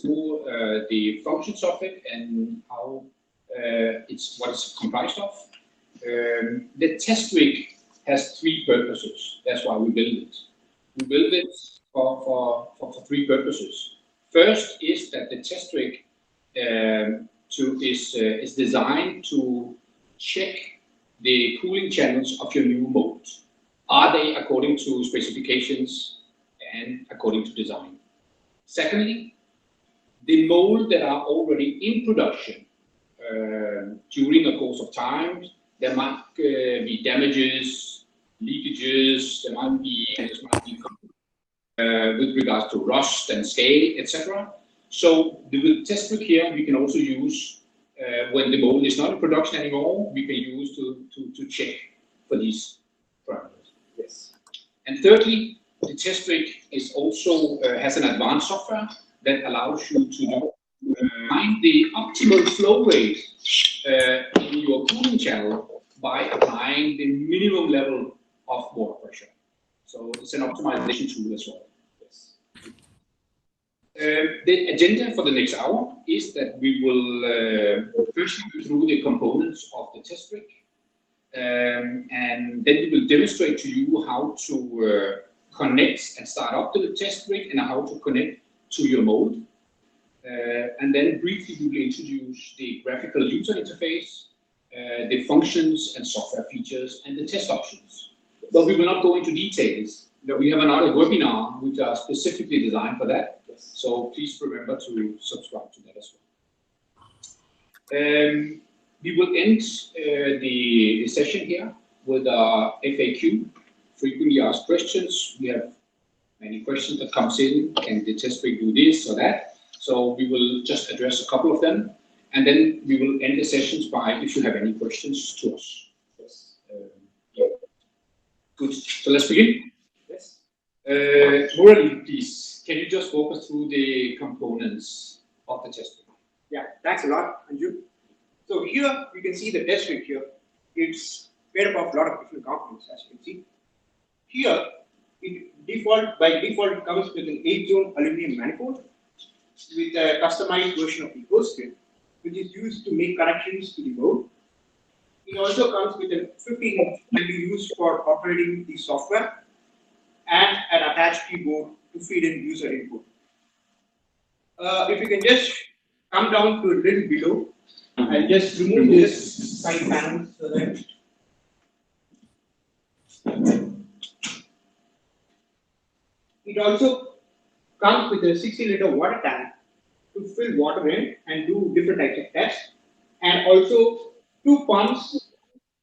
through the functions of it and how what it's comprised of. The test-rig has three purposes. That's why we build it. We build it for three purposes. First is that the test-rig is designed to check the cooling channels of your new mold. Are they according to specifications and according to design? Secondly, the mold that are already in production during a course of time, there might be damages, leakages, there might be with regards to rust and scale, etc. So the test-rig here we can also use when the mold is not in production anymore. We can use to check for these parameters. Yes. And thirdly, the test-rig is also has an advanced software that allows you to find the optimal flow rate in your cooling channel by applying the minimum level of water pressure. So it's an optimization tool as well. Yes. The agenda for the next hour is that we will first go through the components of the test-rig, and then we will demonstrate to you how to connect and start up the test-rig and how to connect to your mold. And then briefly we will introduce the graphical user interface, the functions and software features, and the test options. But we will not go into details. We have another webinar which are specifically designed for that. So please remember to subscribe to that as well. We will end the session here with our FAQ, frequently asked questions. We have many questions that comes in. Can the test-rig do this or that? So we will just address a couple of them, and then we will end the sessions by if you have any questions to us. Yes. Yeah. Good. So let's begin. Yes. Murali, please, can you just walk us through the components of the test-rig? Yeah, thanks a lot, Anju. So here you can see the test-rig here. It's made up of a lot of different components, as you can see. Here, by default, it comes with an 8-zone aluminum manifold with a customized version of the host kit, which is used to make connections to the mold. It also comes with a 15 that will be used for operating the software and an attached keyboard to feed in user input. If you can just come down to a little below, I'll just remove this side panel so that it also comes with a 60-liter water tank to fill water in and do different types of tests, and also 2 pumps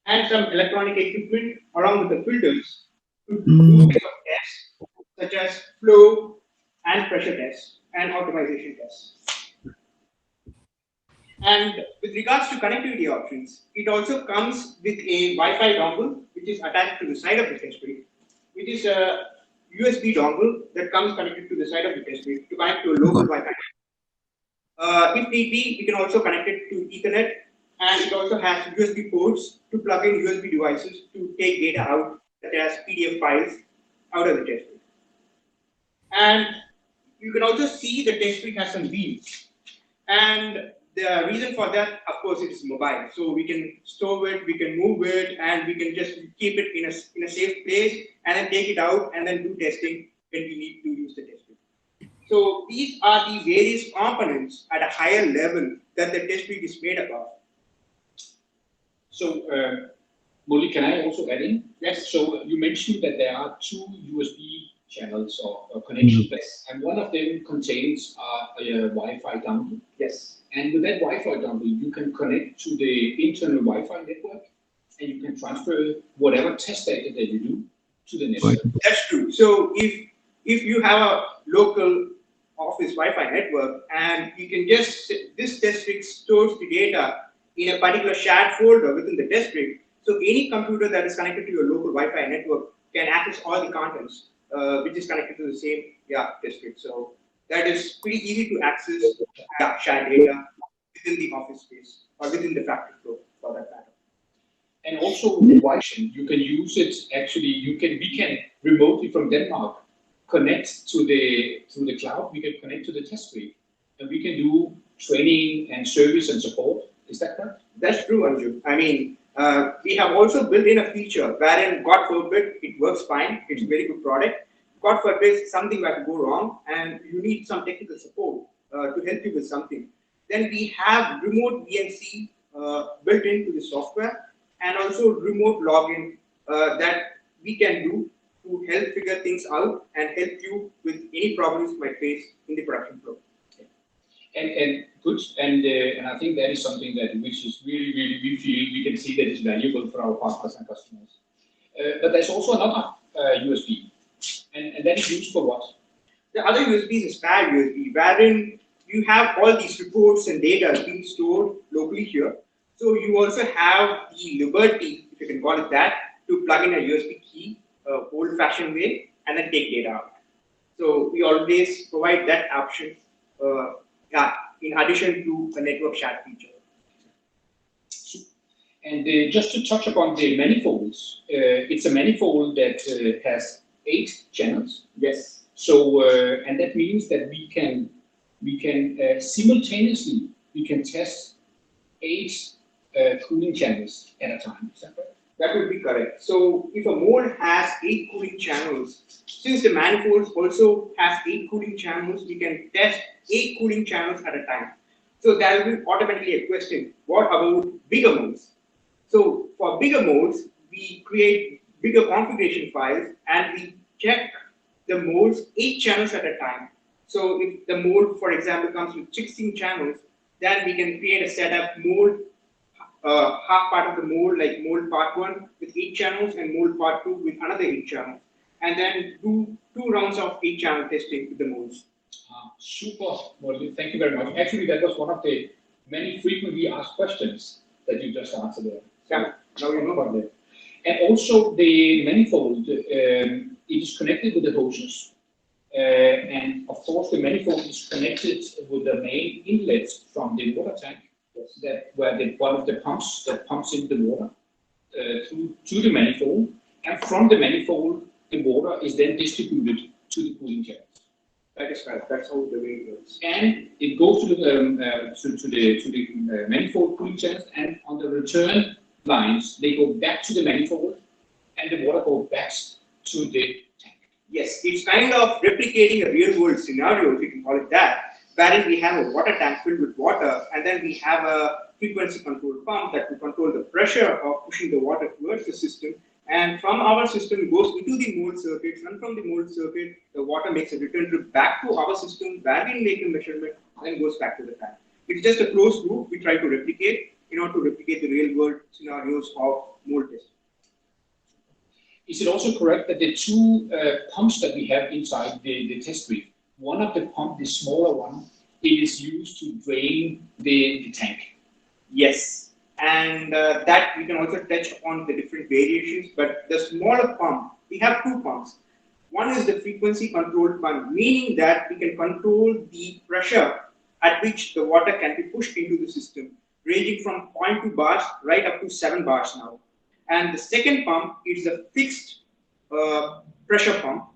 and some electronic equipment along with the filters to do types of tests such as flow and pressure tests and optimization tests. And with regards to connectivity options, it also comes with a Wi-Fi dongle which is attached to the side of the test-rig, which is a USB dongle that comes connected to the side of the test-rig to connect to a local Wi-Fi. If need be, we can also connect it to Ethernet, and it also has USB ports to plug in USB devices to take data out, such as PDF files, out of the test-rig. And you can also see the test-rig has some wheels, and the reason for that, of course, it is mobile. So we can store it, we can move it, and we can just keep it in a safe place, and then take it out and then do testing when we need to use the test-rig. So these are the various components at a higher level that the test-rig is made up of. So, Molly, can I also add in? Yes. So you mentioned that there are 2 USB channels or connections, and one of them contains a Wi-Fi dongle. Yes. And with that Wi-Fi dongle, you can connect to the internal Wi-Fi network, and you can transfer whatever test data that you do to the network. That's true. So if you have a local office Wi-Fi network, and you can just, this test-rig stores the data in a particular shared folder within the test-rig. So any computer that is connected to your local Wi-Fi network can access all the contents, which is connected to the same test-rig. So that is pretty easy to access shared data within the office space or within the factory floor, for that matter. And also with Wi-Fi, you can use it. Actually, we can remotely from Denmark connect to the cloud. We can connect to the test-rig and we can do training and service and support. Is that correct? That's true, Anju. I mean, we have also built in a feature wherein, God forbid, it works fine. It's a very good product. God forbid, something might go wrong and you need some technical support to help you with something. Then we have remote VNC built into the software, and also remote login that we can do to help figure things out and help you with any problems you might face in the production flow. And good, and I think that is something that which is really we feel we can see that is valuable for our partners and customers. But there's also another USB, and that is used for what? The other USB is a spare USB, wherein you have all these reports and data being stored locally here. So you also have the liberty, if you can call it that, to plug in a USB key, old-fashioned way, and then take data out. So we always provide that option in addition to a network share feature. And just to touch upon the manifolds, it's a manifold that has 8 channels. Yes. So and that means that we can simultaneously test 8 cooling channels at a time. Is that right? That would be correct. So if a mold has 8 cooling channels, since the manifolds also has 8 cooling channels, we can test 8 cooling channels at a time. So there will be automatically a question, what about bigger molds? So for bigger molds, we create bigger configuration files and we check the molds 8 channels at a time. So if the mold, for example, comes with 16 channels, then we can create a setup mold, half part of the mold, like mold part 1 with 8 channels and mold part 2 with another 8 channels, and then do 2 rounds of 8 channel testing with the molds. Super, Mould. Thank you very much. Actually, that was one of the many frequently asked questions that you just answered there. Yeah, now you know about that. And also the manifold, it is connected with the hoses. And of course, the manifold is connected with the main inlet from the water tank, where one of the pumps that pumps in the water to the manifold. And from the manifold, the water is then distributed to the cooling channels. That is right. That's how the way it works. And it goes to the manifold cooling channels, and on the return lines, they go back to the manifold, and the water goes back to the tank. Yes, it's kind of replicating a real-world scenario, if you can call it that, wherein we have a water tank filled with water, and then we have a frequency control pump that will control the pressure of pushing the water towards the system. And from our system, it goes into the mold circuits, and from the mold circuit, the water makes a return trip back to our system, where we make a measurement, and then goes back to the tank. It's just a closed loop we try to replicate in order to replicate the real-world scenarios of mold testing. Is it also correct that the 2 pumps that we have inside the test rig, one of the pumps, the smaller one, it is used to drain the tank? Yes. And that we can also touch upon the different variations, but the smaller pump, we have 2 pumps. One is the frequency controlled pump, meaning that we can control the pressure at which the water can be pushed into the system, ranging from 0.2 bars right up to 7 bars now. And the second pump is a fixed pressure pump,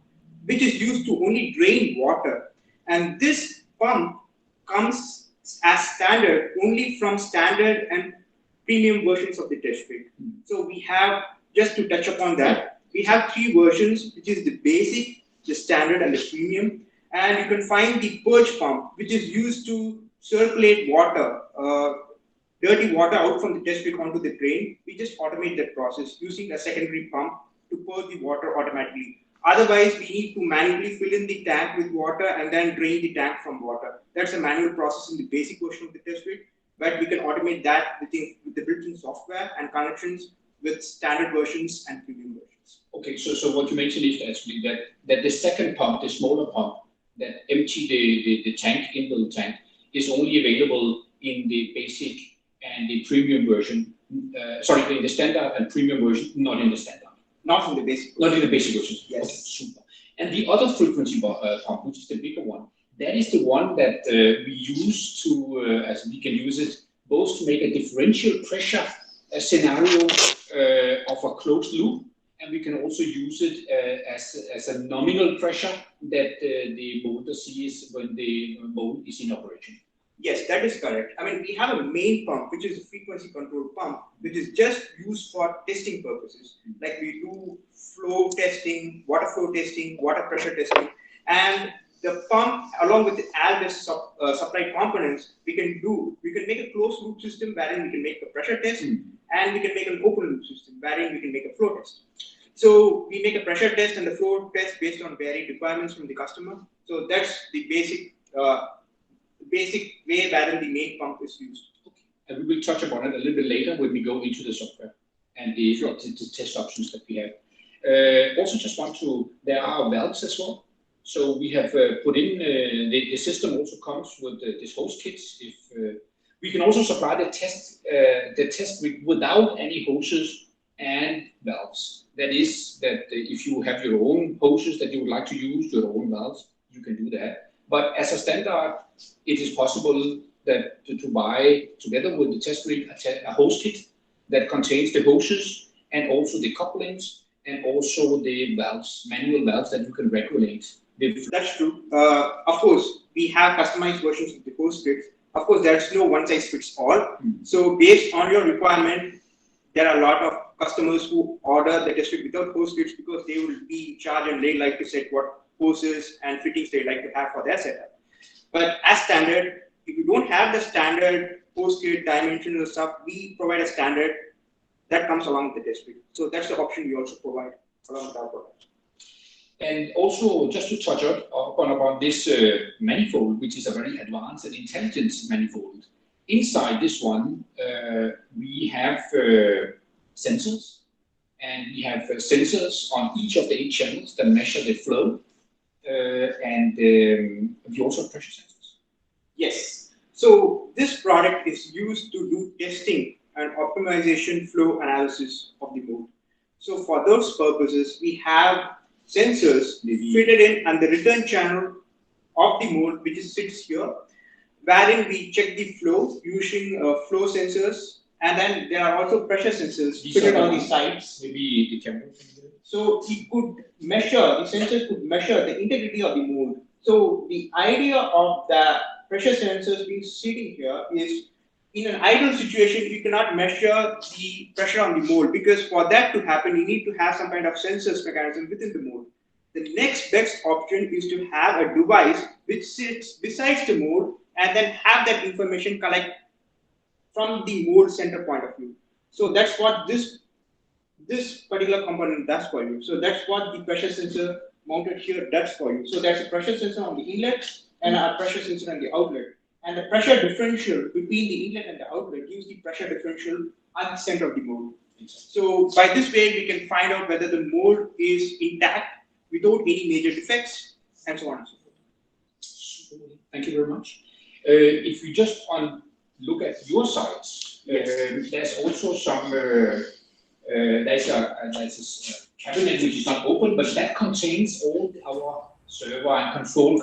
which is used to only drain water. And this pump comes as standard only from standard and premium versions of the test rig. So we have, just to touch upon that, we have 3 versions, which is the basic, the standard, and the premium. And you can find the purge pump, which is used to circulate water, dirty water out from the test rig onto the drain. We just automate that process using a secondary pump to purge the water automatically. Otherwise, we need to manually fill in the tank with water and then drain the tank from water. That's a manual process in the basic version of the test rig. But we can automate that with the built-in software and connections with standard versions and premium versions. Okay, so what you mentioned is actually that the second pump, the smaller pump, that empty the tank, inbuilt tank, is only available in the basic and the premium version. In the standard and premium version, not in the standard. Not in the basic. Not in the basic version. Yes. Okay, super. And the other frequency pump, which is the bigger one, that is the one that we use to, as we can use it, both to make a differential pressure scenario of a closed loop, and we can also use it as a nominal pressure that the molder sees when the mold is in operation. Yes, that is correct. I mean, we have a main pump, which is a frequency control pump, which is just used for testing purposes. Like we do flow testing, water flow testing, water pressure testing, and the pump, along with the supply components, we can make a closed loop system wherein we can make a pressure test, and we can make an open loop system wherein we can make a flow test. So we make a pressure test and the flow test based on varied requirements from the customer. So that's the basic way wherein the main pump is used. Okay. And we will touch upon it a little bit later when we go into the software and the test options that we have. Also just want to, there are valves as well. So we have put in, the system also comes with this hose kits. If we can also supply the test rig without any hoses and valves. That is, that if you have your own hoses that you would like to use, your own valves, you can do that. But as a standard, it is possible that to buy together with the test rig a hose kit that contains the hoses and also the couplings and also the valves, manual valves that you can regulate. That's true. Of course, we have customized versions of the hose kits. Of course, there's no one size fits all. So based on your requirement, there are a lot of customers who order the test rig without hose kits because they will be in charge and they like to set what hoses and fittings they like to have for their setup. But as standard, if you don't have the standard hose kit dimensions and stuff, we provide a standard that comes along with the test rig. So that's the option we also provide along with our product. And also, just to touch upon this manifold, which is a very advanced and intelligent manifold. Inside this one, we have sensors, and we have sensors on each of the 8 channels that measure the flow, and we also have pressure sensors. Yes. So this product is used to do testing and optimization flow analysis of the mold. So for those purposes, we have sensors fitted in on the return channel of the mold, which sits here, wherein we check the flow using flow sensors, and then there are also pressure sensors fitted on the sides. Maybe the camera. So it could measure, the sensors could measure the integrity of the mold. So the idea of the pressure sensors being sitting here is, in an ideal situation, you cannot measure the pressure on the mold, because for that to happen, you need to have some kind of sensors mechanism within the mold. The next best option is to have a device which sits besides the mold and then have that information collect from the mold center point of view. So that's what this particular component does for you. So that's what the pressure sensor mounted here does for you. So there's a pressure sensor on the inlet and a pressure sensor on the outlet. And the pressure differential between the inlet and the outlet gives the pressure differential at the center of the mold. So by this way, we can find out whether the mold is intact without any major defects, and so on and so forth. Thank you very much. If we just look at your sides, there's also some, there's a cabinet which is not open, but that contains all our server and control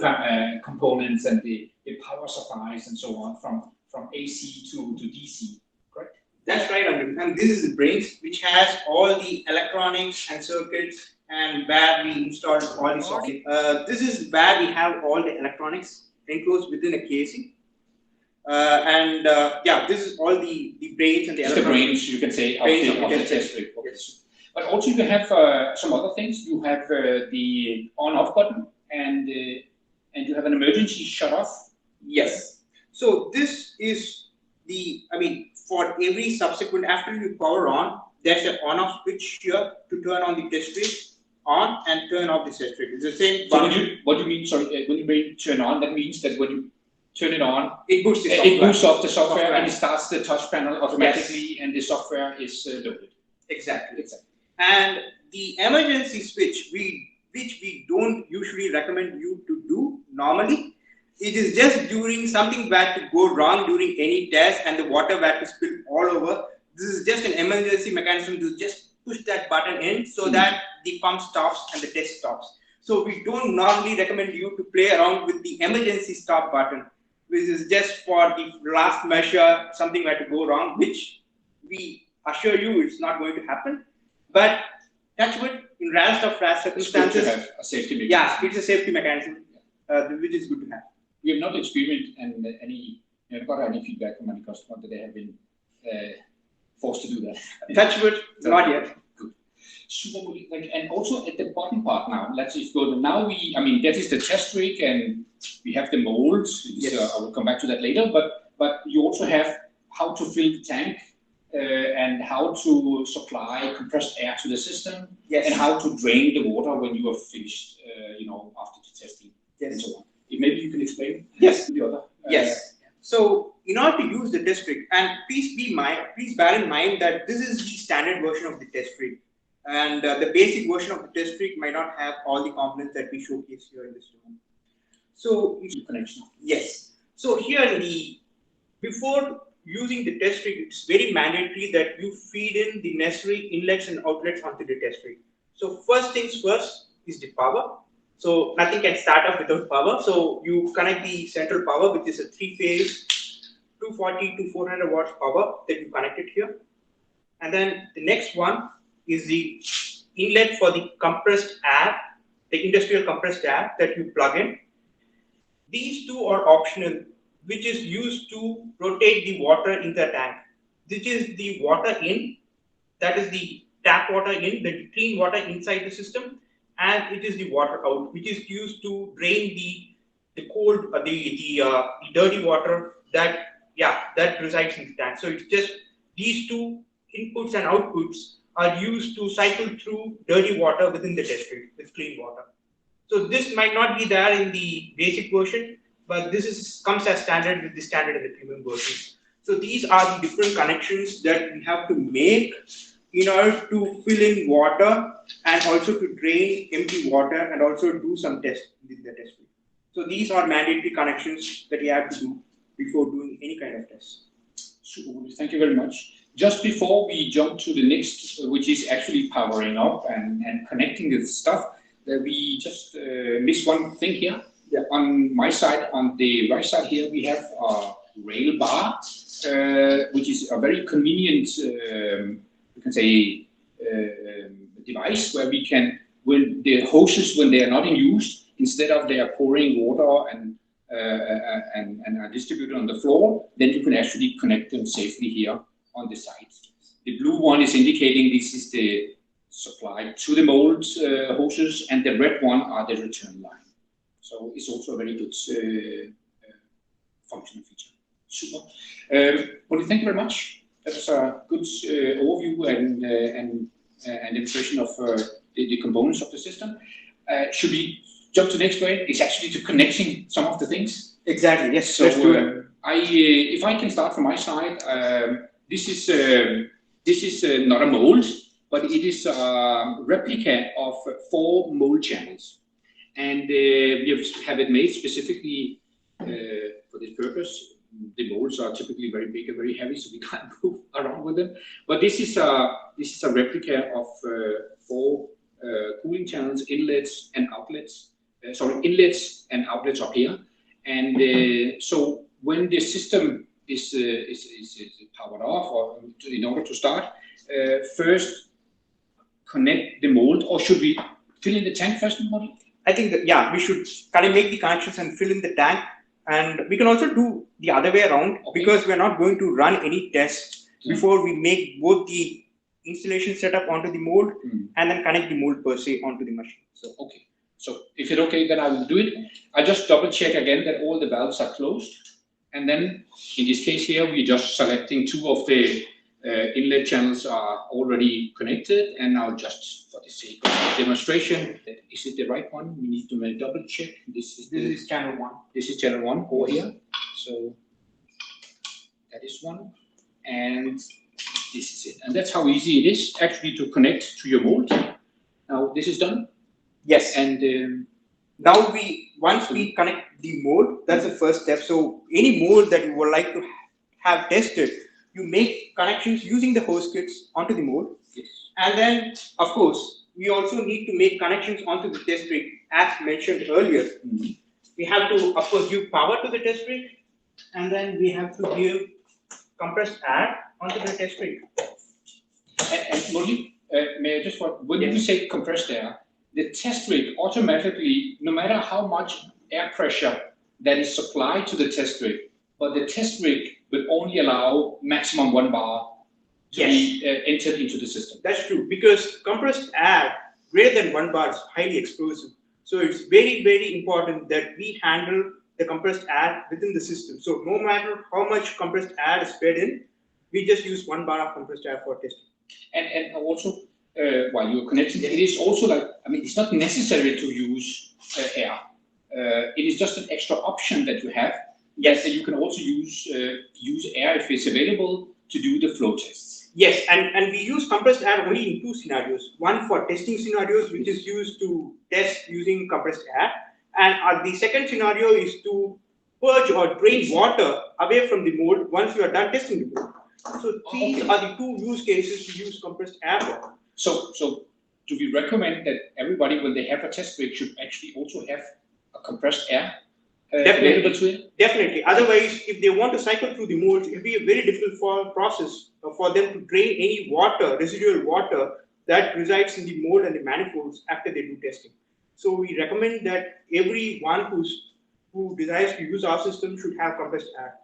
components and the power supplies and so on from AC to DC, correct? That's right, Andrew. And this is the brains, which has all the electronics and circuits, and where we installed all the software. This is where we have all the electronics enclosed within a casing. Yeah, this is all the brains and the electronics. The brains, you can say, of the test rig. Yes. But also you have some other things. You have the on-off button, and you have an emergency shut-off. Yes. So this is for every subsequent, after you power on, there's an on-off switch here to turn on the test rig on and turn off the test rig. It's the same. So what do you mean? Sorry, when you mean turn on, that means that when you turn it on, it boosts the software. It boosts off the software and it starts the touch panel automatically, and the software is loaded. Exactly. And the emergency switch, which we don't usually recommend you to do normally. It is just during something bad to go wrong during any test and the water were to spill all over. This is just an emergency mechanism to just push that button in so that the pump stops and the test stops. So we don't normally recommend you to play around with the emergency stop button, which is just for the last measure, something were to go wrong, which we assure you it's not going to happen. But touch wood, in rare stuff, rare circumstances. It's good to have a safety mechanism. Yeah, it's a safety mechanism, which is good to have. We have not experienced got any feedback from any customer that they have been forced to do that. Touch wood, not yet. Good. Super. And also at the bottom part now, let's just go. Now that is the test rig, and we have the molds. Yes. I will come back to that later. But you also have how to fill the tank. And how to supply compressed air to the system, yes, and how to drain the water when you are finished, after the testing, yes, and so on. Maybe you can explain. Yes. The other. Yes. So, in order to use the test rig, and please bear in mind that this is the standard version of the test rig, and the basic version of the test rig might not have all the components that we showcase here in this demo. So, connection. Yes. So here before using the test rig, it's very mandatory that you feed in the necessary inlets and outlets onto the test rig. So first things first is the power. So nothing can start off without power. So you connect the central power, which is a 3-phase 240 to 400 watts power that you connected here. And then the next one is the inlet for the compressed air, the industrial compressed air that you plug in. These two are optional, which is used to rotate the water in the tank. This is the water in, that is the tap water in, the clean water inside the system, and it is the water out, which is used to drain the cold, the dirty water that resides in the tank. So it's just these two inputs and outputs are used to cycle through dirty water within the test rig with clean water. So this might not be there in the basic version, but this comes as standard with the standard and the premium versions. So these are the different connections that we have to make in order to fill in water and also to drain empty water and also do some tests with the test rig. So these are mandatory connections that we have to do before doing any kind of test. Super. Thank you very much. Just before we jump to the next, which is actually powering up and connecting the stuff, we just missed one thing here. Yeah. On my side, on the right side here, we have a rail bar, which is a very convenient, you can say, device where we can, when the hoses, when they are not in use, instead of they are pouring water and are distributed on the floor, then you can actually connect them safely here on the side. The blue one is indicating this is the supply to the mold hoses, and the red one are the return line. So it's also a very good functional feature. Super. Well, thank you very much. That's a good overview and impression of the components of the system. Should we jump to the next way? It's actually to connecting some of the things. Exactly. Yes. So if I can start from my side, this is not a mold, but it is a replica of 4 mold channels. And we have it made specifically for this purpose. The molds are typically very big and very heavy, so we can't move around with them. But this is a replica of 4 cooling channels, inlets and outlets. Inlets and outlets up here. And so when the system is powered off, or in order to start, first connect the mold, or should we fill in the tank first? I think that, we should kind of make the connections and fill in the tank, and we can also do the other way around, because we're not going to run any tests before we make both the installation setup onto the mold and then connect the mold per se onto the machine. So if it's okay, then I will do it. I just double check again that all the valves are closed. And then in this case here, we're just selecting 2 of the inlet channels are already connected. And now just for the sake of the demonstration, is it the right one? We need to double check. This is channel 1. This is channel 1 over here. So that is one. And this is it. And that's how easy it is actually to connect to your mold. Now this is done. Yes. And now once we connect the mold, that's the first step. So any mold that you would like to have tested, you make connections using the hose kits onto the mold. Yes. And then, of course, we also need to make connections onto the test rig, as mentioned earlier. We have to, of course, give power to the test rig, and then we have to give compressed air onto the test rig. And Murli, may I just when you say compressed air, the test rig automatically, no matter how much air pressure that is supplied to the test rig, but the test rig will only allow maximum 1 bar to be entered into the system. That's true, because compressed air greater than 1 bar is highly explosive. So it's very, very important that we handle the compressed air within the system. So no matter how much compressed air is fed in, we just use 1 bar of compressed air for testing. And also, while you're connecting, it is also like, I mean, it's not necessary to use air. It is just an extra option that you have. Yes, and you can also use air if it's available to do the flow tests. Yes, and we use compressed air only in 2 scenarios. One for testing scenarios, which is used to test using compressed air, and the second scenario is to purge or drain water away from the mold once you are done testing the mold. So these are the 2 use cases to use compressed air for. So do we recommend that everybody, when they have a test rig, should actually also have a compressed air? Definitely. Otherwise, if they want to cycle through the molds, it will be a very difficult process for them to drain any water, residual water that resides in the mold and the manifolds after they do testing. So we recommend that everyone who desires to use our system should have compressed air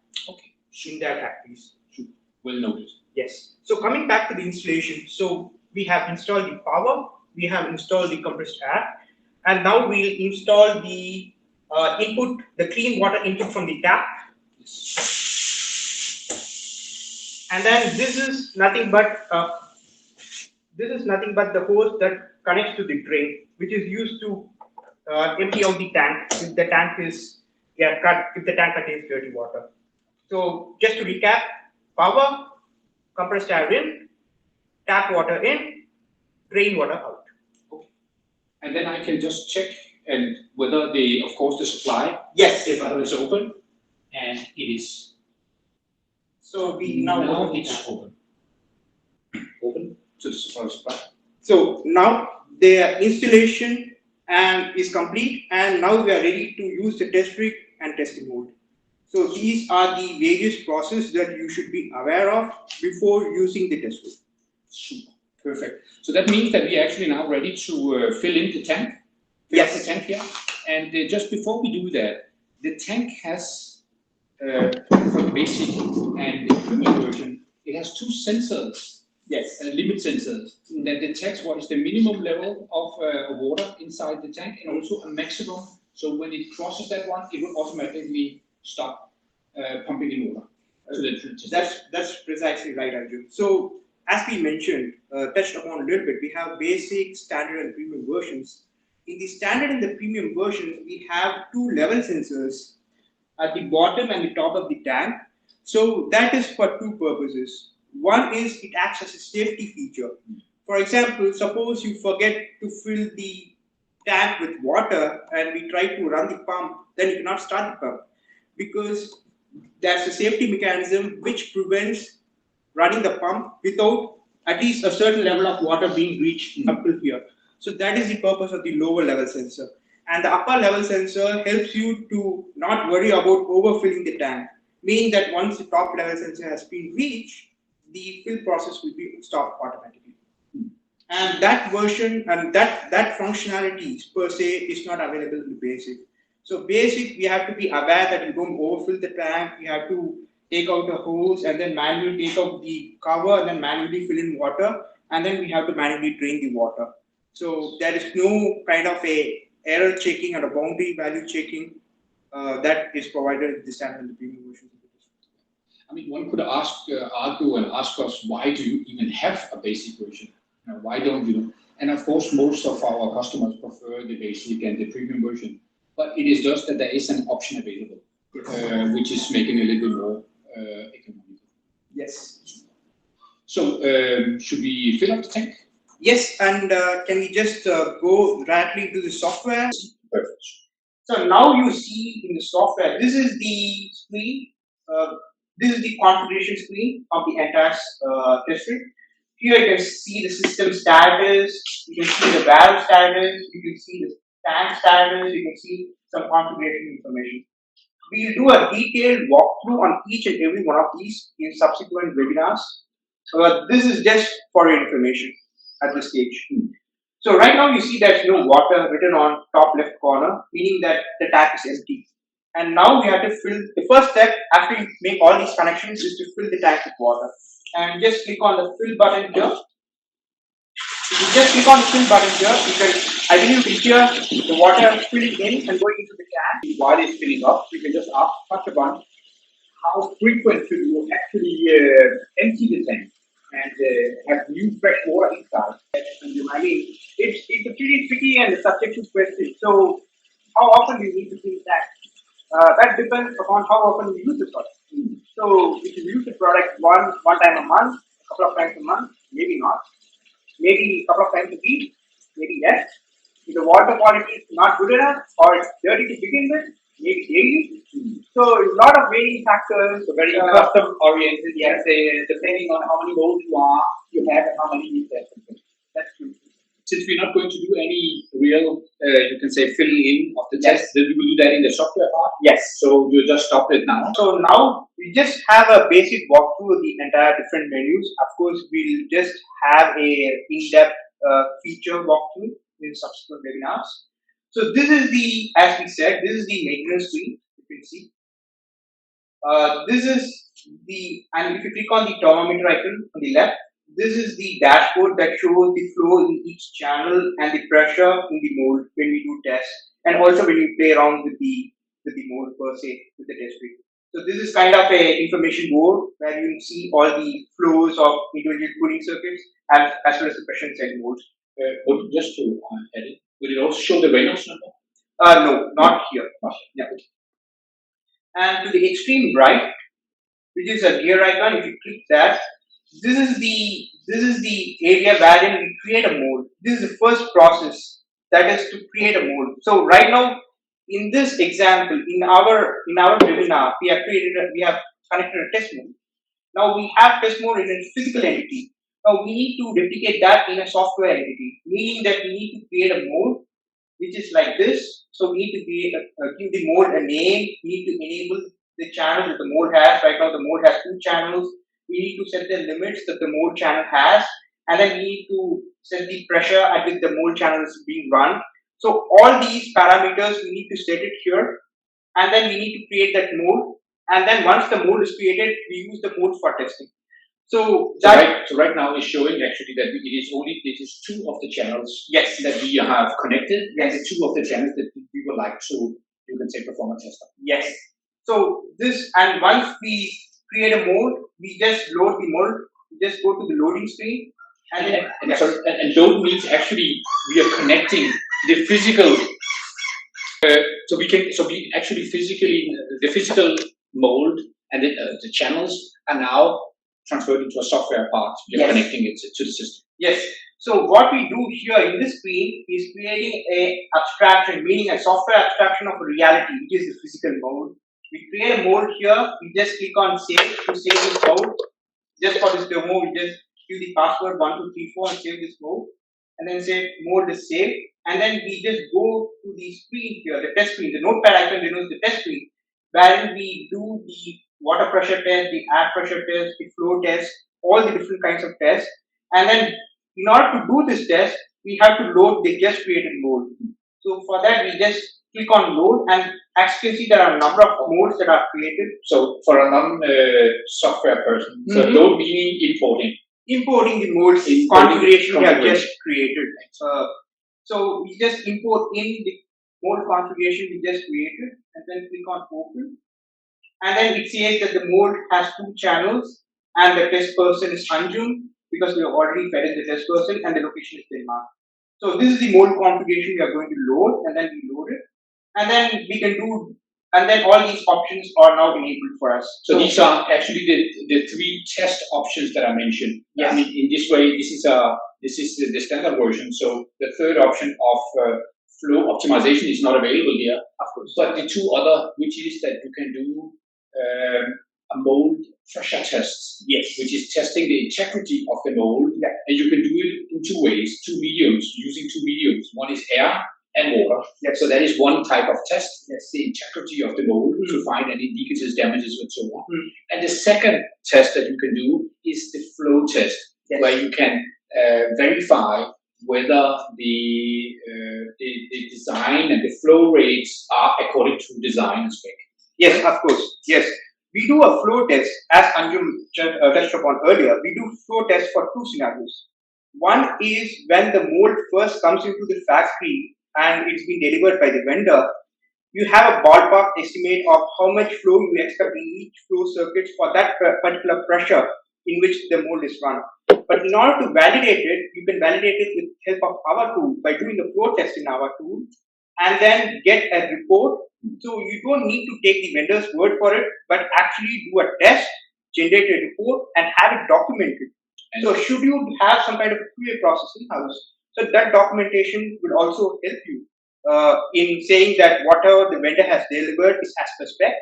in their factories. Well noted. Yes. So coming back to the installation, so we have installed the power, we have installed the compressed air, and now we'll install the the clean water input from the tap. And then this is nothing but the hose that connects to the drain, which is used to empty out the tank if the tank contains dirty water. So just to recap: power, compressed air in, tap water in, drain water out. Okay. And then I can just check and whether of course the supply, yes, is open, and it is. So we now it's open to the supply. So now the installation is complete, and now we are ready to use the test rig and test the mold. So these are the various processes that you should be aware of before using the test rig. Super, perfect. So that means that we are actually now ready to fill in the tank. Yes. The tank here. And just before we do that, the tank has, for the basic and the premium version, it has 2 sensors. Yes. Limit sensors that detects what is the minimum level of water inside the tank, and also a maximum. So when it crosses that one, it will automatically stop pumping in water. That's precisely right, Arjun. So as we mentioned, touched upon a little bit, we have basic, standard, and premium versions. In the standard and the premium version, we have 2 level sensors at the bottom and the top of the tank. So that is for 2 purposes. One is it acts as a safety feature. For example, suppose you forget to fill the tank with water and we try to run the pump, then you cannot start the pump, because there's a safety mechanism which prevents running the pump without at least a certain level of water being reached up to here. So that is the purpose of the lower level sensor. And the upper level sensor helps you to not worry about overfilling the tank, meaning that once the top level sensor has been reached, the fill process will be stopped automatically. And that version and that functionality per se is not available in basic. So basic, we have to be aware that you don't overfill the tank. You have to take out the hose and then manually take out the cover and then manually fill in water, and then we have to manually drain the water. So there is no kind of a error checking or a boundary value checking that is provided in the standard and the premium version. I mean, one could argue and ask us, why do you even have a basic version? Why don't you? And of course, most of our customers prefer the basic and the premium version. But it is just that there is an option available, which is making it a little bit more economical. Yes. So, should we fill up the tank? Yes, and can we just go directly to the software? Perfect. So now you see in the software, this is the screen. This is the configuration screen of the entire test rig. Here you can see the system status, you can see the valve status, you can see the tank status, you can see some configuration information. We'll do a detailed walkthrough on each and every one of these in subsequent webinars. This is just for your information. at this stage. So right now you see there's no water written on top left corner, meaning that the tap is empty. And now we have to fill, the first step after you make all these connections is to fill the tank with water. And just click on the fill button here. If you just click on the fill button here, you can, I believe you can hear the water filling in and going into the tank. While it's filling up, you can just touch upon how frequent should you actually empty the tank and have new fresh water inside. I mean, it's a pretty tricky and subjective question. So, how often do you need to fill that? That depends upon how often you use the product. So, if you use the product one time a month, a couple of times a month, maybe not. Maybe a couple of times a week, maybe less. If the water quality is not good enough or it's dirty to begin with, maybe daily. So, a lot of varying factors. So, very custom oriented, yes, depending on how many molds you have and how many you test. That's true. Since we're not going to do any real, you can say, filling in of the test, then we will do that in the software part. Yes. So you just stop it now. So now we just have a basic walkthrough of the entire different menus. Of course, we'll just have a in-depth feature walkthrough in subsequent webinars. So this is the, as we said, this is the maintenance screen. You can see. This is the, and if you click on the thermometer icon on the left, this is the dashboard that shows the flow in each channel and the pressure in the mold when we do tests, and also when we play around with the mold per se, with the Test-Rig. So this is kind of a information board where you can see all the flows of individual cooling circuits as well as the pressure inside the molds. Just to add it, will it also show the Reynolds number? No, not here. Yeah. And to the extreme right, which is a gear icon, if you click that, this is the area wherein we create a mold. This is the first process, that is to create a mold. So right now, in this example, in our webinar, we have connected a test mode. Now we have test mode in a physical entity. Now we need to replicate that in a software entity, meaning that we need to create a mold which is like this. So we need to give the mold a name. We need to enable the channels that the mold has. Right now the mold has 2 channels. We need to set the limits that the mold channel has, and then we need to set the pressure at which the mold channel is being run. So all these parameters we need to set it here, and then we need to create that mold. And then once the mold is created, we use the mold for testing. So right now it's showing actually that it is 2 of the channels that we have connected, and the 2 of the channels that we would like to, you can say, perform a test on. Yes. So this, and once we create a mold, we just load the mold. We just go to the loading screen, and load means actually we are connecting the physical. So we actually physically, the physical mold and the channels are now transferred into a software part. We are connecting it to the system. Yes. So what we do here in this screen is creating a abstraction, meaning a software abstraction of a reality, which is the physical mold. We create a mold here. We just click on save to save this mold. Just for this demo, we just give the password 1234 and save this mold, and then say mold is saved. And then we just go to the screen here, the test screen. The notepad icon denotes the test screen, where we do the water pressure test, the air pressure test, the flow test, all the different kinds of tests. And then in order to do this test, we have to load the just created mold. So for that, we just click on load, and as you can see, there are a number of molds that are created. So for a non-software person, so load meaning importing the molds configuration we have just created. So we just import in the mold configuration we just created, and then click on open. And then it says that the mold has 2 channels, and the test person is Anjum, because we have already fed in the test person, and the location is Denmark. So this is the mold configuration we are going to load, and then we load it. And then we can do, and then all these options are now enabled for us. So these are actually the 3 test options that I mentioned. Yes. I mean, in this way, this is the standard version. So the third option of flow optimization is not available here, of course. But the 2 other, which is that you can do a mold pressure test, which is testing the integrity of the mold, and you can do it in 2 ways, 2 mediums, using 2 mediums. One is air and water. So that is one type of test. The integrity of the mold to find any leakages, damages, and so on. And the second test that you can do is the flow test, where you can verify whether the design and the flow rates are according to design and spec. Yes, of course. Yes. We do a flow test, as Anjum touched upon earlier. We do flow tests for two scenarios. One is when the mold first comes into the factory and it's been delivered by the vendor. You have a ballpark estimate of how much flow you expect in each flow circuit for that particular pressure in which the mold is run. But in order to validate it, you can validate it with help of our tool by doing a flow test in our tool and then get a report. So you don't need to take the vendor's word for it, but actually do a test, generate a report, and have it documented. So should you have some kind of QA process in-house, so that documentation will also help you in saying that whatever the vendor has delivered is as per spec.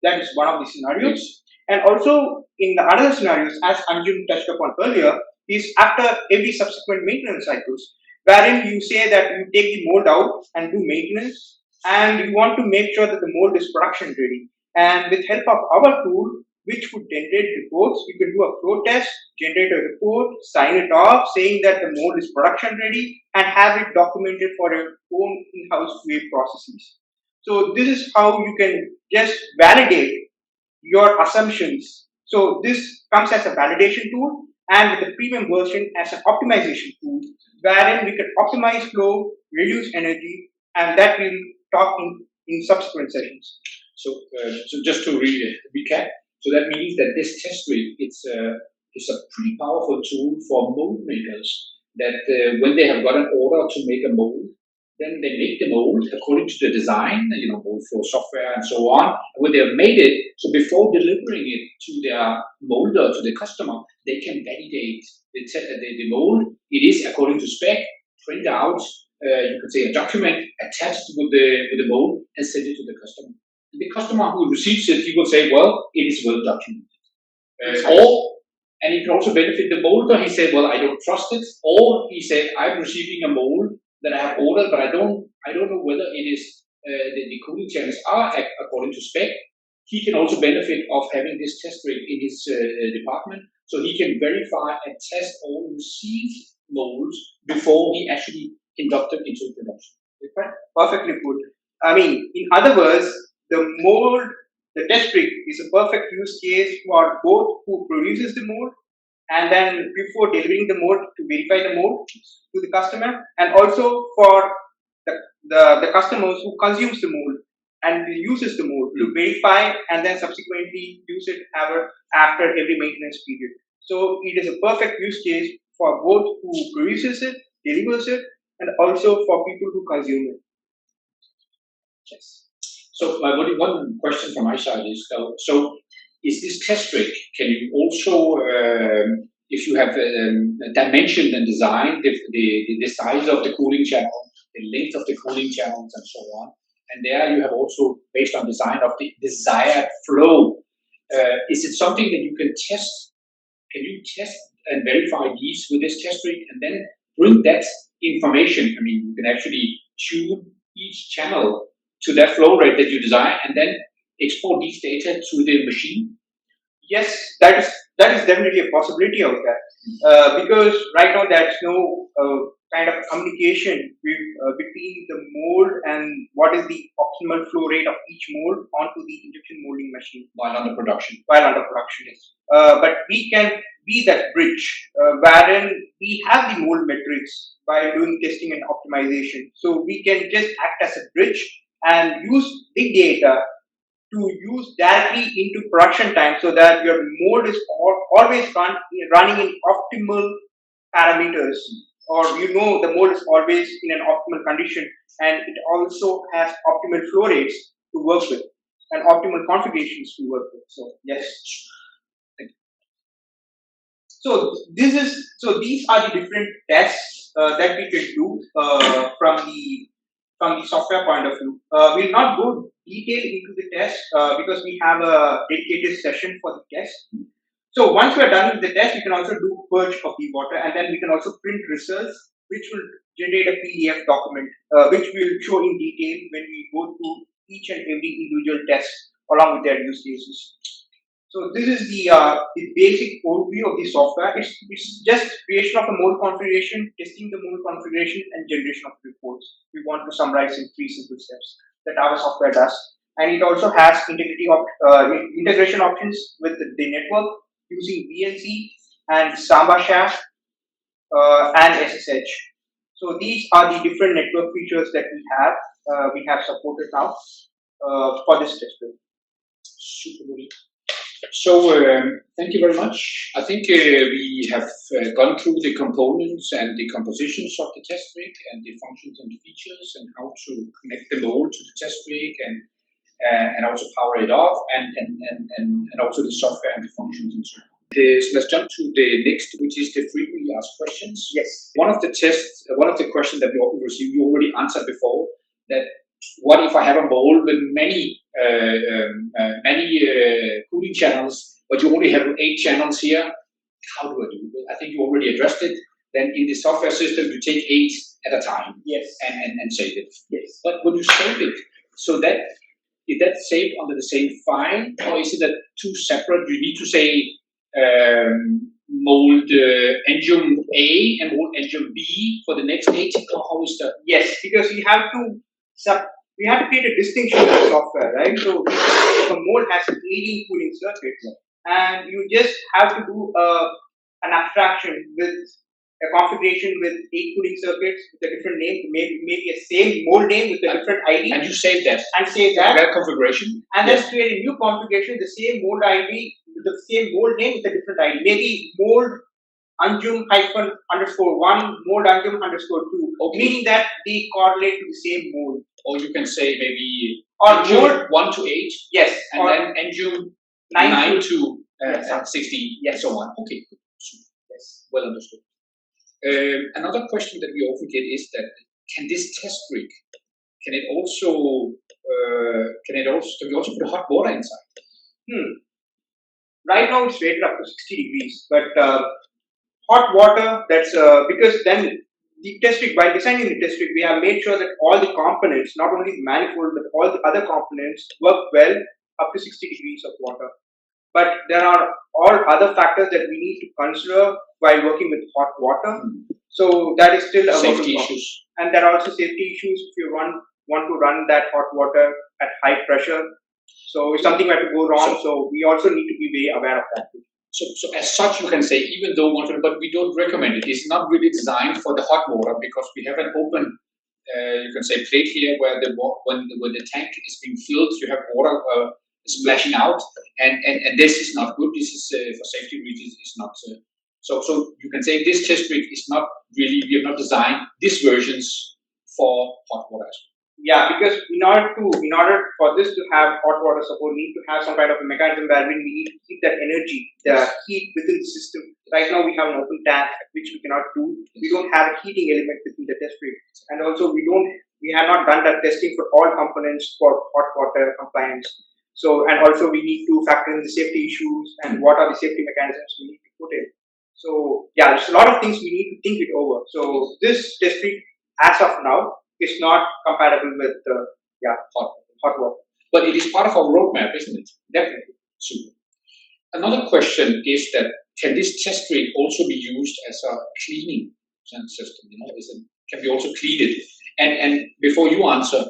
That is one of the scenarios. And also in the other scenarios, as Anjum touched upon earlier, is after every subsequent maintenance cycles, wherein you say that you take the mold out and do maintenance, and you want to make sure that the mold is production ready. And with help of our tool, which would generate reports, you can do a flow test, generate a report, sign it off, saying that the mold is production ready, and have it documented for your own in-house QA processes. So this is how you can just validate your assumptions. So this comes as a validation tool, and with the premium version as an optimization tool, wherein we can optimize flow, reduce energy, and that we'll talk in subsequent sessions. So just to recap, so that means that this test rig it's a pretty powerful tool for mold makers. That when they have got an order to make a mold, then they make the mold according to the design, Mouldflo software and so on. And when they have made it, so before delivering it to their molder, to the customer, they can validate the mold. It is according to spec, print out, you could say a document attached with the mold and send it to the customer. And the customer who receives it, he will say, well, it is well documented. And it can also benefit the molder. He said, well, I don't trust it. Or he said, I'm receiving a mold that I have ordered, but I don't know whether it is the cooling channels are according to spec. He can also benefit of having this test rig in his department, so he can verify and test all received molds before he actually induct them into production. Okay? Perfectly put. I mean, in other words, the test rig is a perfect use case for both who produces the mold and then before delivering the mold to verify the mold to the customer, and also for the customers who consumes the mold and uses the mold to verify and then subsequently use it after every maintenance period. So it is a perfect use case for both who produces it, delivers it, and also for people who consume it. Yes. So one question from my side is, so is this test rig, can you also, if you have dimensioned and designed the size of the cooling channel, the length of the cooling channels and so on, and there you have also, based on design of the desired flow, is it something that you can test? Can you test and verify these with this test rig and then bring that information? I mean, you can actually tune each channel to that flow rate that you design and then export these data to the machine? Yes, that is definitely a possibility out there, because right now there's no kind of communication between the mold and what is the optimal flow rate of each mold onto the injection molding machine while under production. Yes. But we can be that bridge wherein we have the mold metrics by doing testing and optimization. So we can just act as a bridge and use big data to use directly into production time, so that your mold is always running in optimal parameters, or the mold is always in an optimal condition, and it also has optimal flow rates to work with and optimal configurations to work with. So yes. So these are the different tests that we can do from the software point of view. We'll not go detail into the test because we have a dedicated session for the test. So once we are done with the test, we can also do purge of the water, and then we can also print results, which will generate a PDF document, which we will show in detail when we go through each and every individual test along with their use cases. So this is the basic overview of the software. It's just creation of a mold configuration, testing the mold configuration, and generation of reports. We want to summarize in 3 simple steps that our software does. And it also has integration options with the network using VNC and Samba Shaft and SSH. So these are the different network features that we have supported now for this test bed. Super good. So thank you very much. I think we have gone through the components and the compositions of the test rig and the functions and features and how to connect the mold to the test rig and also power it off and also the software and the functions and so on. So let's jump to the next, which is the frequently asked questions. Yes. One of the questions that we often receive, you already answered before, that what if I have a mold with many cooling channels, but you only have 8 channels here? How do I do it? I think you already addressed it. Then in the software system, you take 8 at a time. Yes. And save it. Yes. But when you save it, so that is that saved under the same file, or is it that 2 separate? You need to say mold engine A and mold engine B for the next 8. How is that? Yes, because we have to create a distinction in the software, right? So if a mold has a leading cooling circuit, and you just have to do an abstraction with a configuration with 8 cooling circuits with a different name, maybe a same mold name with a different ID. And you save that. And save that. That configuration. And then create a new configuration, the same mold ID with the same mold name with a different ID. Maybe mold Anjum -_1, mold Anjum _2. Okay. Meaning that they correlate to the same mold. Or you can say maybe mold 1 to 8. Yes. And then Anjum 9 to 60, and so on. Okay. Yes. Well understood. Another question that we often get is that can this test rig, can we also put hot water inside? Right now it's rated up to 60 degrees, but hot water, that's because then the test rig, by designing the test rig, we have made sure that all the components, not only the manifold, but all the other components work well up to 60 degrees of water. But there are all other factors that we need to consider while working with hot water. So that is still a safety issues. And there are also safety issues if you want to run that hot water at high pressure. So if something were to go wrong, so we also need to be very aware of that. So as such, you can say, even though but we don't recommend it. It's not really designed for the hot water because we have an open, you can say, plate here where when the tank is being filled, you have water splashing out, and this is not good. This is for safety reasons. It's not. So you can say this test rig is not really. We have not designed these versions for hot water. Yeah, because in order for this to have hot water support, we need to have some kind of a mechanism where we need to keep that energy, the heat within the system. Right now we have an open tank, which we cannot do. We don't have a heating element within the test rig, and also we have not done that testing for all components for hot water compliance. So, and also we need to factor in the safety issues and what are the safety mechanisms we need to put in. So yeah, there's a lot of things we need to think it over. So this test rig, as of now, is not compatible with hot water. But it is part of our roadmap, isn't it? Definitely. Super. Another question is that can this test rig also be used as a cleaning system? Can we also clean it? And before you answer,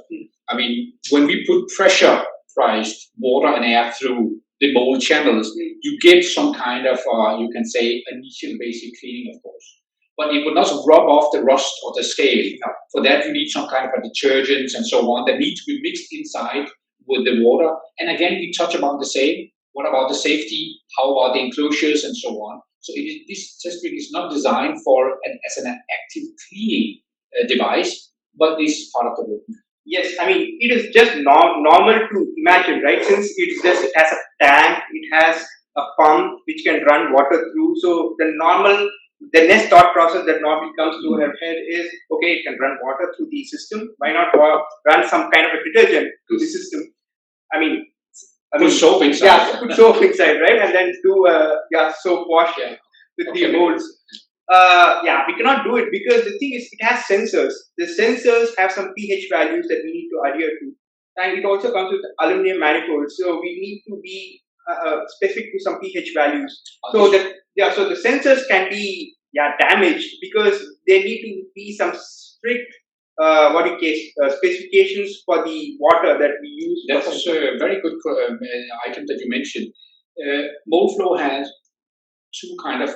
I mean, when we put pressurized water and air through the mold channels, you get some kind of, you can say, initial basic cleaning, of course. But it will not rub off the rust or the scale. For that, you need some kind of a detergents and so on that need to be mixed inside with the water. And again, we touch about the same. What about the safety? How about the enclosures and so on? So this test rig is not designed as an active cleaning device, but is part of the work. Yes, I mean, it is just normal to imagine, right? Since it has a tank, it has a pump which can run water through. So the next thought process that normally comes to her head is, okay, it can run water through the system. Why not run some kind of a detergent through the system? I mean, put soap inside. Yeah, put soap inside, right? And then do soap wash with the molds. We cannot do it because the thing is, it has sensors. The sensors have some pH values that we need to adhere to. And it also comes with aluminum manifolds. So we need to be specific to some pH values. So that so the sensors can be damaged because there need to be some strict specifications for the water that we use. That's a very good item that you mentioned. Mouldflo has two kind of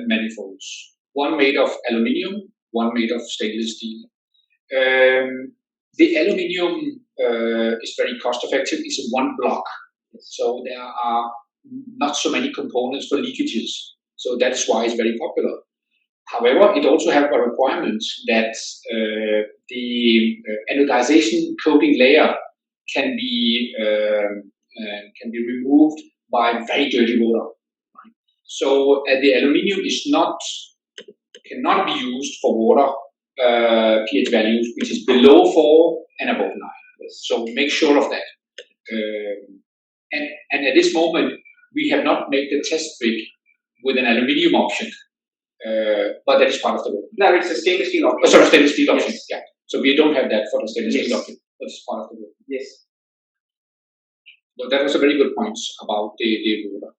manifolds. One made of aluminium, one made of stainless steel. The aluminium is very cost effective. It's in one block, so there are not so many components for leakages. So that's why it's very popular. However, it also has a requirement that the anodization coating layer can be removed by very dirty water. Right? So the aluminium cannot be used for water pH values which is below 4 and above 9. So make sure of that. And at this moment, we have not made the test rig with an aluminium option. But that is part of the work. No, it's a stainless steel option. Oh, sorry, stainless steel option. Yes. Yeah. So we don't have that for the stainless steel option. But it's part of the work. Yes. So that was a very good point about the water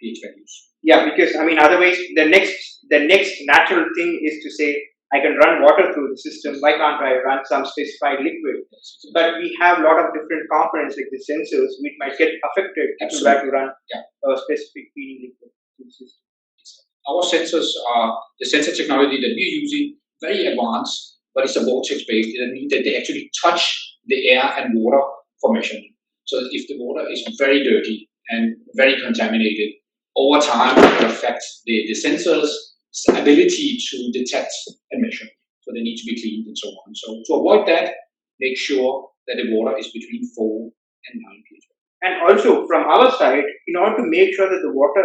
pH values. Yeah, because I mean, otherwise the next natural thing is to say I can run water through the system. Why can't I run some specified liquid? But we have a lot of different components like the sensors which might get affected if you try to run a specific feeding liquid through the system. Our sensors are the sensor technology that we're using, very advanced, but it's a vortex based. That means that they actually touch the air and water for measurement. So if the water is very dirty and very contaminated, over time it will affect the sensors' ability to detect and measure. So they need to be cleaned and so on. So to avoid that, make sure that the water is between 4 and 9 pH. And also from our side, in order to make sure that the water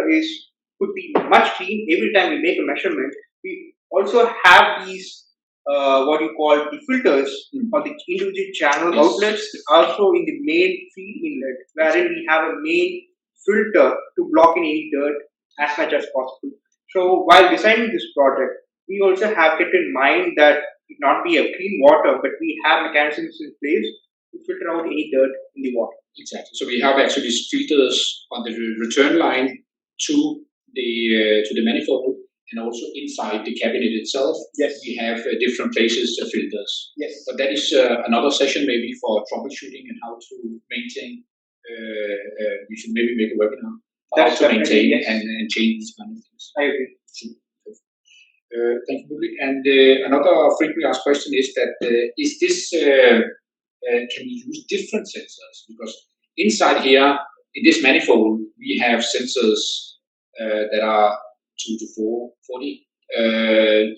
could be much clean every time we make a measurement, we also have these the filters or the individual channel outlets also in the main feed inlet, wherein we have a main filter to block in any dirt as much as possible. So while designing this project, we also have kept in mind that it not be a clean water, but we have mechanisms in place to filter out any dirt in the water. Exactly. So we have actually filters on the return line to the manifold, and also inside the cabinet itself. Yes, we have different places to filters. Yes, but that is another session maybe for troubleshooting and how to maintain. We should maybe make a webinar how to maintain and change these kind of things. I agree. Thank you, Ludwig. And another frequently asked question is that is this can we use different sensors? Because inside here in this manifold we have sensors that are 2 to 40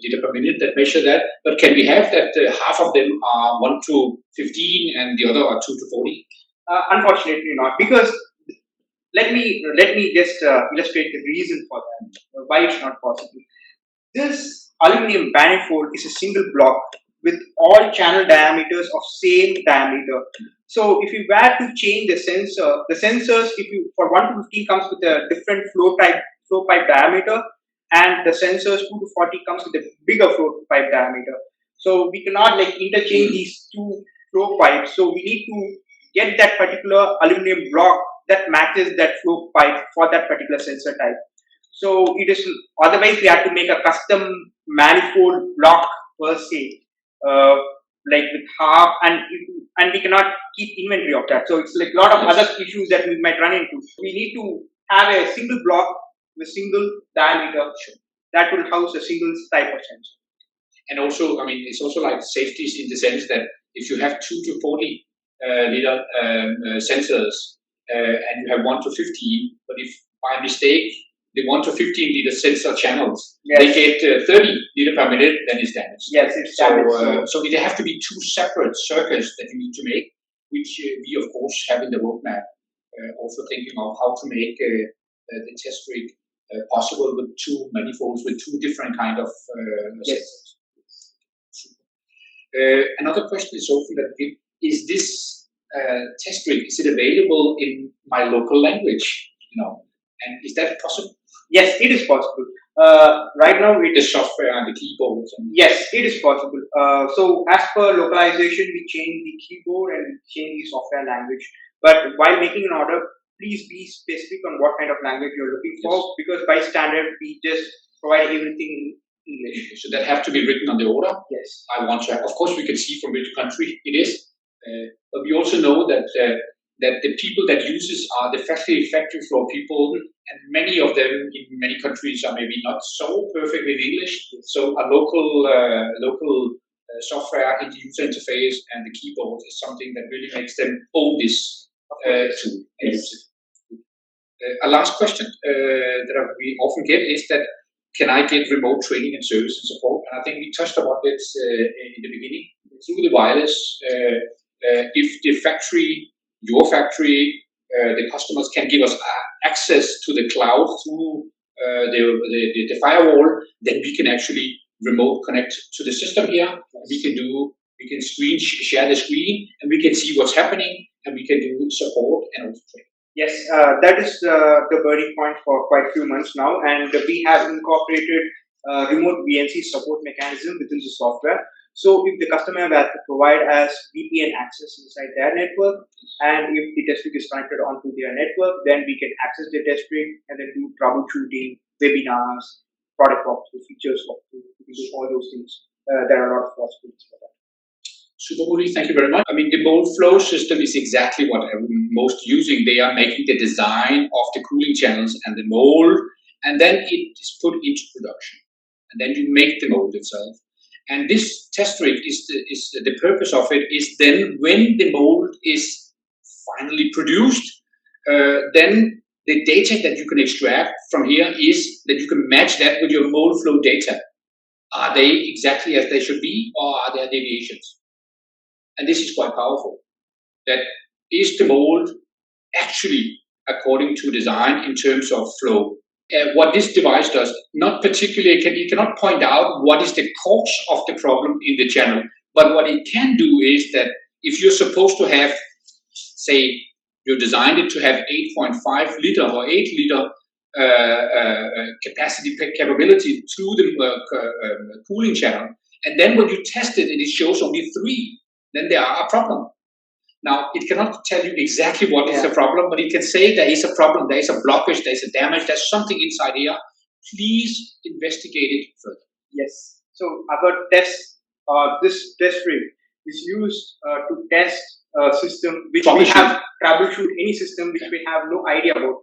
liter per minute that measure that. But can we have that half of them are 1 to 15 and the other are 2 to 40? Unfortunately not, because let me just illustrate the reason for that, why it's not possible. This aluminum manifold is a single block with all channel diameters of same diameter. So if you were to change the sensors, if you for 1 to 15 comes with a different flow pipe diameter, and the sensors 2 to 40 comes with a bigger flow pipe diameter. So we cannot like interchange these two flow pipes. So we need to get that particular aluminum block that matches that flow pipe for that particular sensor type. So it is otherwise we have to make a custom manifold block per se, like with half, and we cannot keep inventory of that. So it's like a lot of other issues that we might run into. We need to have a single block with single diameter that will house a single type of sensor. And also, I mean, it's also like safeties in the sense that if you have 2 to 40 liter sensors and you have 1 to 15, but if by mistake the 1 to 15 liter sensor channels, they get 30 liter per minute, then it's damaged. Yes, it's damaged. So there have to be two separate circuits that you need to make, which we of course have in the roadmap. Also thinking of how to make the test rig possible with two manifolds with two different kind of sensors. Another question is often that is this test rig, is it available in my local language? And is that possible? Yes, it is possible. Right now, the software and the keyboards. Yes, it is possible. So as per localization, we change the keyboard and change the software language. But while making an order, please be specific on what kind of language you're looking for, because by standard we just provide everything in English. So that have to be written on the order. Yes. I want to have, of course, we can see from which country it is, but we also know that that the people that use this are the factory floor people, and many of them in many countries are maybe not so perfect in English. So a local software in the user interface and the keyboard is something that really makes them own this tool. Yes. A last question that we often get is that, can I get remote training and service and support? And I think we touched about this in the beginning. Through the wireless, if the factory, your factory, the customers can give us access to the cloud through the firewall, then we can actually remote connect to the system here. We can share the screen, and we can see what's happening, and we can do support and also training. Yes, that is the burning point for quite a few months now, and we have incorporated remote VNC support mechanism within the software. So if the customer has to provide us VPN access inside their network, and if the test rig is connected onto their network, then we can access the test rig and then do troubleshooting, webinars, product walkthrough, features walkthrough, we do all those things. There are a lot of possibilities for that. Super, Uli, thank you very much. I mean, the Mouldflo system is exactly what I'm most using. They are making the design of the cooling channels and the mold, and then it is put into production. And then you make the mold itself. And this test rig the purpose of it is then when the mold is finally produced, then the data that you can extract from here is that you can match that with your Mouldflo data. Are they exactly as they should be, or are there deviations? And this is quite powerful. That is the mold actually according to design in terms of flow. What this device does, not particularly, it cannot point out what is the cause of the problem in the channel, but what it can do is that if you're supposed to have, say, you designed it to have 8.5 liter or 8 liter capability through the cooling channel, and then when you test it and it shows only 3, then there are a problem. Now, it cannot tell you exactly what is the problem, but it can say there is a problem, there is a blockage, there is a damage, there's something inside here. Please investigate it further. Yes. So our this test rig is used to test a system which we have troubleshoot any system which we have no idea about,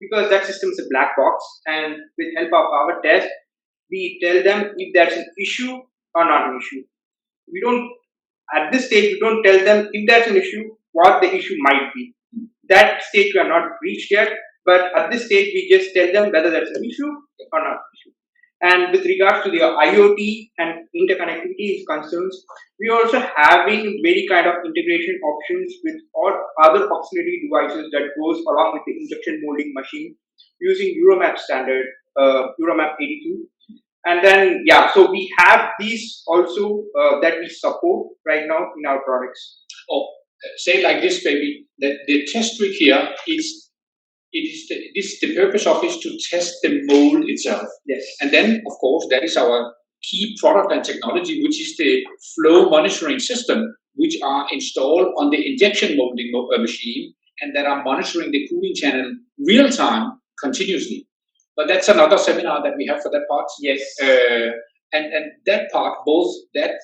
because that system is a black box, and with help of our test, we tell them if there's an issue or not an issue. We don't. At this stage, we don't tell them if there's an issue, what the issue might be. That stage we are not reached yet, but at this stage, we just tell them whether there's an issue or not an issue. And with regards to the IoT and interconnectivity concerns, we are also having very kind of integration options with all other auxiliary devices that goes along with the injection molding machine using Euromap standard, Euromap 82. And then, so we have these also that we support right now in our products. Say like this, baby, that the test rig here the purpose of is to test the mold itself. Yes. And then, of course, that is our key product and technology, which is the flow monitoring system, which are installed on the injection molding machine, and that are monitoring the cooling channel real time, continuously. But that's another seminar that we have for that part. Yes. And that part, both that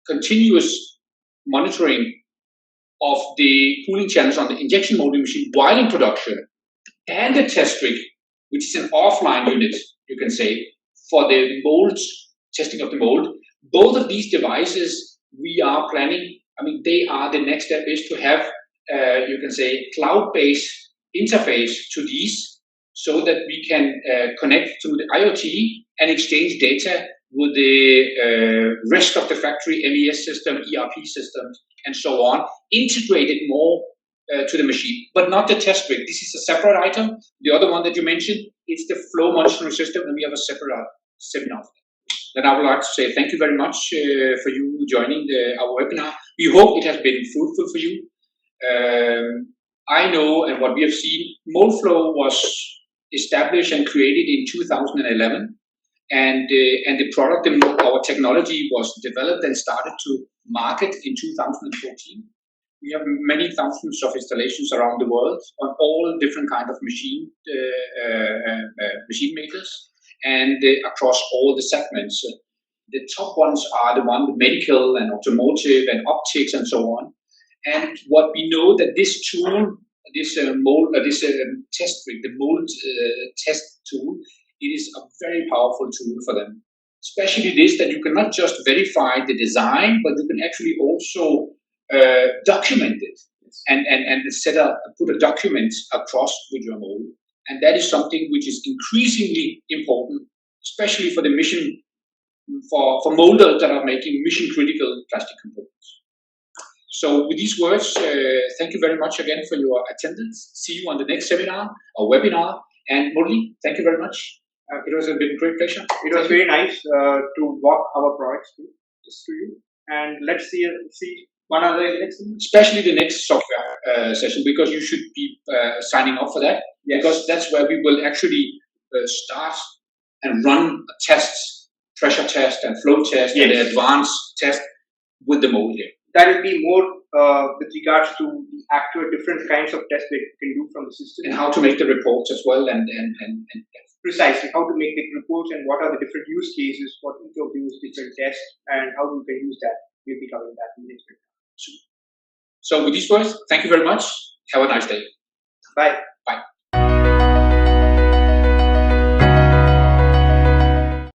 continuous monitoring of the cooling channels on the injection molding machine while in production, and the test rig, which is an offline unit, you can say, for the molds, testing of the mold. Both of these devices we are planning, they are the next step is to have, you can say, cloud-based interface to these, so that we can connect to the IoT and exchange data with the rest of the factory, MES system, ERP systems, and so on, integrated more to the machine, but not the test rig. This is a separate item. The other one that you mentioned, it's the flow monitoring system, and we have a separate seminar for that. Then I would like to say thank you very much for you joining our webinar. We hope it has been fruitful for you. I know, and what we have seen, Mouldflo was established and created in 2011, and the product and our technology was developed and started to market in 2014. We have many thousands of installations around the world on all different kind of machine makers, and across all the segments. The top ones are the medical and automotive and optics and so on. And what we know that this tool, this mold, Test-Rig, the Mould test tool, it is a very powerful tool for them. Especially this, that you cannot just verify the design, but you can actually also document it and put a document across with your mold. And that is something which is increasingly important, especially for the mission, for molders that are making mission critical plastic components. So with these words, thank you very much again for your attendance. See you on the next seminar or webinar. And Murli, thank you very much. It was a great pleasure. It was very nice to walk our products to you. And let's see one other next, especially the next software session, because you should be signing up for that. Yes. Because that's where we will actually start and run tests, pressure test and flow test, yes, and the advanced test with the mold here. That will be more with regards to the actual different kinds of tests that you can do from the system. And how to make the reports as well, and precisely how to make the reports and what are the different use cases for each of those different tests and how you can use that. We'll be covering that in the next video. So with these words, thank you very much. Have a nice day. Bye. Bye.